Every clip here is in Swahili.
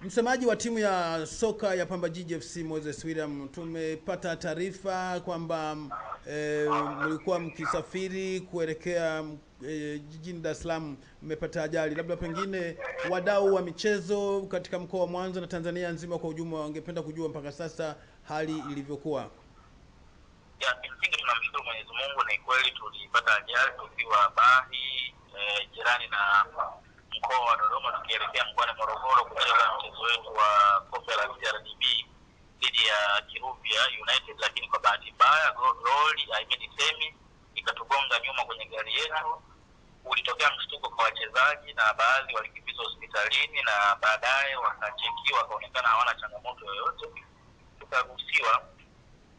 Msemaji wa timu ya soka ya Pamba Jiji FC Moses William, tumepata taarifa kwamba mlikuwa mkisafiri kuelekea jijini Dar es Salaam, mmepata ajali. Labda pengine wadau wa michezo katika mkoa wa Mwanza na Tanzania nzima kwa ujumla wangependa kujua mpaka sasa hali ilivyokuwa. Ya, kimsingi tunamshukuru Mwenyezi Mungu. Ni kweli tulipata ajali tukiwa Bahi, jirani na mkoa wa Dodoma, tukielekea mkoani Morogoro kucheza mchezo wetu wa kombe la CRDB dhidi ya Kiruvia United, lakini kwa bahati mbaya lori semi ikatugonga nyuma kwenye gari yetu. Ulitokea mshtuko kwa wachezaji na baadhi walikimbizwa hospitalini, na baadaye wakachekiwa wakaonekana hawana changamoto yoyote. Tukaruhusiwa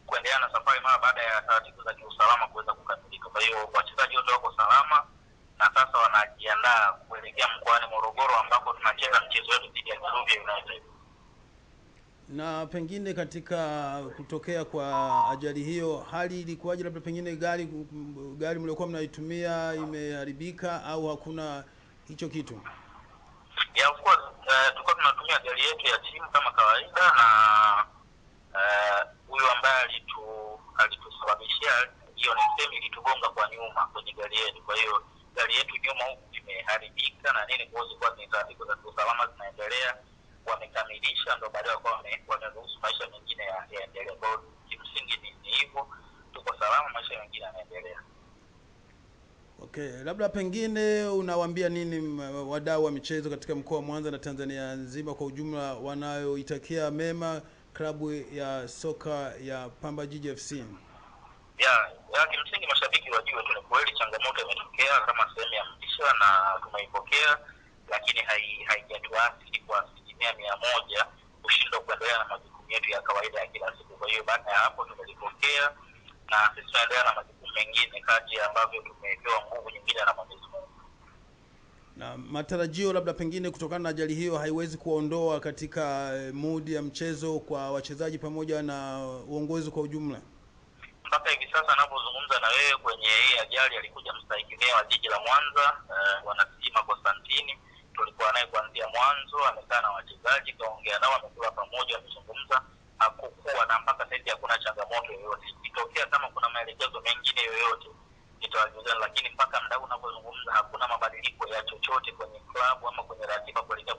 kuendelea na safari mara baada ya taratibu za kiusalama kuweza kukamilika. Kwa hiyo wachezaji wote wako salama na sasa wanajiandaa kuelekea mkoani Morogoro ambako tunacheza mchezo wetu dhidi ya Kiruvia United. Na pengine katika kutokea kwa ajali hiyo hali ilikuwaje? Labda pengine gari mliokuwa mnaitumia imeharibika au hakuna hicho kitu? Yeah, of course, tulikuwa tunatumia gari yetu ya timu kama kawaida, na huyu ambaye alitusababishia hiyo semi ilitugonga kwa nyuma kwenye gari yetu. Kwa hiyo gari yetu nyuma huku imeharibika na nini, kwa sababu ni taratibu za usalama zinaendelea, wamekamilisha, ndio baadaye wameruhusu maisha mengine yaendelee. Kwa hiyo kimsingi ni hivyo, tuko salama, maisha mengine yanaendelea. Okay, labda pengine unawaambia nini wadau wa michezo katika mkoa wa Mwanza na Tanzania nzima kwa ujumla wanayoitakia mema klabu ya soka ya Pamba Jiji FC? Ya, kimsingi mashabiki wajue tu kweli changamoto imetokea kama sehemu ya maisha na tumeipokea, lakini haijatuathiri kwa 100% kushindwa kuendelea na majukumu yetu ya kawaida ya kila siku. Kwa hiyo baada ya hapo tumelipokea na sisi tunaendelea na majukumu mengine kati ambavyo tumepewa nguvu nyingine na Mwenyezi Mungu. Na matarajio labda pengine kutokana na ajali hiyo haiwezi kuondoa katika mood ya mchezo kwa wachezaji pamoja na uongozi kwa ujumla? Mpaka hivi sasa ninapozungumza na wewe, kwenye hii ajali alikuja mstahiki meya wa jiji la Mwanza, wanasema Constantine. Tulikuwa naye kuanzia mwanzo, amekaa na wachezaji, kaongea nao, amekula pamoja, amezungumza, hakukuwa na mpaka sasa hakuna changamoto yoyote. Ikitokea kama kuna maelekezo mengine yoyote nitawajuza, lakini mpaka muda unapozungumza hakuna mabadiliko ya chochote kwenye klabu ama kwenye ratiba kuelekea